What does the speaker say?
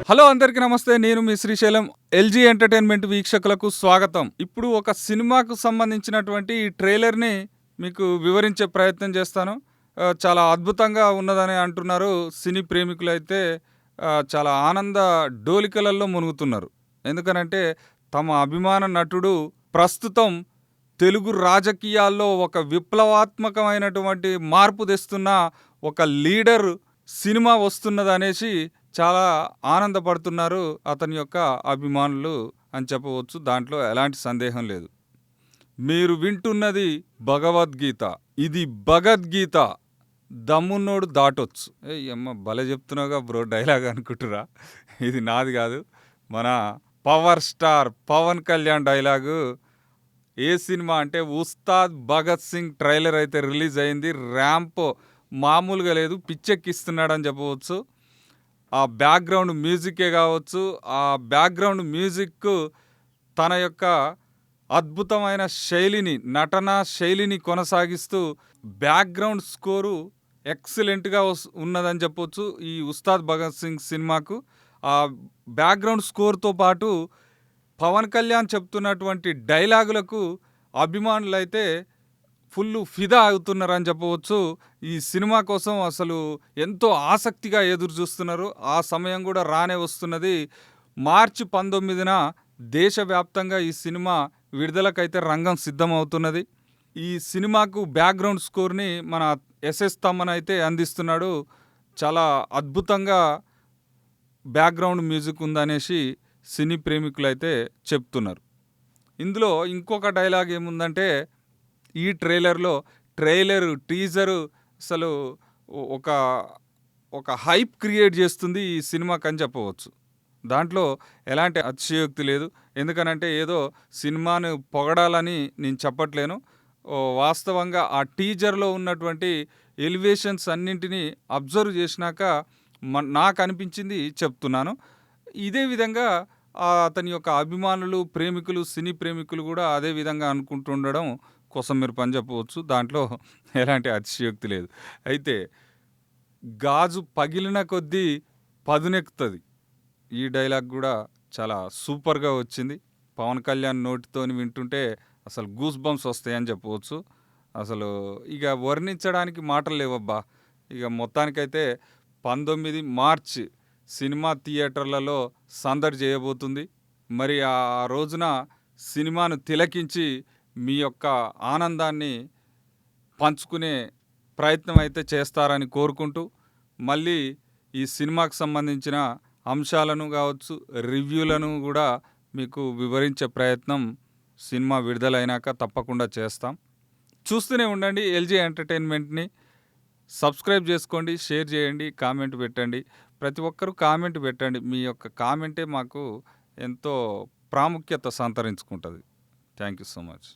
Hello అందరికీ నమస్తే. నేను మీ శ్రీశైలం. ఎల్జీ ఎంటర్టైన్మెంట్ వీక్షకులకు స్వాగతం. ఇప్పుడు ఒక సినిమాకు సంబంధించినటువంటి ఈ ట్రైలర్ని మీకు వివరించే ప్రయత్నం చేస్తాను. చాలా అద్భుతంగా ఉన్నదని అంటున్నారు సినీ ప్రేమికులైతే. చాలా ఆనంద డోలికలలో మునుగుతున్నారు. ఎందుకనంటే తమ అభిమాన నటుడు ప్రస్తుతం తెలుగు రాజకీయాల్లో ఒక విప్లవాత్మకమైనటువంటి మార్పు తెస్తున్న ఒక లీడర్ సినిమా వస్తున్నదనేసి చాలా ఆనందపడుతున్నారు అతని యొక్క అభిమానులు అని చెప్పవచ్చు. దాంట్లో ఎలాంటి సందేహం లేదు. మీరు వింటున్నది భగవద్గీత. ఇది భగవద్గీత. దమ్మున్నోడు దాటొచ్చు. అమ్మ భలే చెప్తున్నావుగా బ్రో డైలాగ్ అనుకుంటురా. ఇది నాది కాదు, మన power star Pawan Kalyan dialogue. ఏ సినిమా అంటే ఉస్తాద్ భగత్ సింగ్ ట్రైలర్ అయితే రిలీజ్ అయింది. ర్యాంప్ మామూలుగా లేదు, పిచ్చెక్కిస్తున్నాడని చెప్పవచ్చు. ఆ బ్యాక్గ్రౌండ్ మ్యూజికే కావచ్చు, ఆ బ్యాక్గ్రౌండ్ మ్యూజిక్ తన యొక్క అద్భుతమైన శైలిని, నటనా శైలిని కొనసాగిస్తూ బ్యాక్గ్రౌండ్ స్కోరు ఎక్సలెంట్గా ఉన్నదని చెప్పవచ్చు ఈ ఉస్తాద్ భగత్ సింగ్ సినిమాకు. ఆ బ్యాక్గ్రౌండ్ స్కోర్తో పాటు పవన్ కళ్యాణ్ చెప్తున్నటువంటి డైలాగులకు అభిమానులైతే ఫుల్ ఫిదా అవుతున్నారని చెప్పవచ్చు. ఈ సినిమా కోసం అసలు ఎంతో ఆసక్తిగా ఎదురు చూస్తున్నారు. ఆ సమయం కూడా రానే వస్తున్నది. మార్చి 19న దేశవ్యాప్తంగా ఈ సినిమా విడుదలకైతే రంగం సిద్ధమవుతున్నది. ఈ సినిమాకు బ్యాక్గ్రౌండ్ స్కోర్ని మన ఎస్ఎస్ తమ్మన్ అయితే అందిస్తున్నాడు. చాలా అద్భుతంగా బ్యాక్గ్రౌండ్ మ్యూజిక్ ఉందనేసి సినీ ప్రేమికులు అయితే చెప్తున్నారు. ఇందులో ఇంకొక డైలాగ్ ఏముందంటే, ఈ ట్రైలరు టీజరు అసలు ఒక ఒక హైప్ క్రియేట్ చేస్తుంది ఈ సినిమాకి అని చెప్పవచ్చు. దాంట్లో ఎలాంటి అతిశయోక్తి లేదు. ఎందుకనంటే ఏదో సినిమాను పొగడాలని నేను చెప్పట్లేను. వాస్తవంగా ఆ టీజర్లో ఉన్నటువంటి ఎలివేషన్స్ అన్నింటినీ అబ్జర్వ్ చేసినాక నాకు అనిపించింది చెప్తున్నాను. ఇదే విధంగా అతని యొక్క అభిమానులు, ప్రేమికులు, సినీ ప్రేమికులు కూడా అదే విధంగా అనుకుంటుండడం కోసం మీరు పని చెప్పవచ్చు. దాంట్లో ఎలాంటి అతిశయోక్తి లేదు. అయితే గాజు పగిలిన కొద్దీ పదునెక్కుతుంది. ఈ డైలాగ్ కూడా చాలా సూపర్గా వచ్చింది. పవన్ కళ్యాణ్ నోటితోని వింటుంటే అసలు గూస్ బంప్స్ వస్తాయని చెప్పవచ్చు. అసలు ఇక వర్ణించడానికి మాటలు లేవబ్బా. ఇక మొత్తానికైతే 19 మార్చి సినిమా థియేటర్లలో సందడి చేయబోతుంది. మరి ఆ రోజున సినిమాను తిలకించి మీ యొక్క ఆనందాన్ని పంచుకునే ప్రయత్నం అయితే చేస్తారని కోరుకుంటూ, మళ్ళీ ఈ సినిమాకు సంబంధించిన అంశాలను కావచ్చు, రివ్యూలను కూడా మీకు వివరించే ప్రయత్నం సినిమా విడుదలైనాక తప్పకుండా చేస్తాం. చూస్తూనే ఉండండి ఎల్జీ ఎంటర్టైన్మెంట్ని. సబ్స్క్రైబ్ చేసుకోండి, షేర్ చేయండి, కామెంట్ పెట్టండి. ప్రతి ఒక్కరూ కామెంట్ పెట్టండి. మీ యొక్క కామెంటే మాకు ఎంతో ప్రాముఖ్యత సంతరించుకుంటుంది. Thank you so much.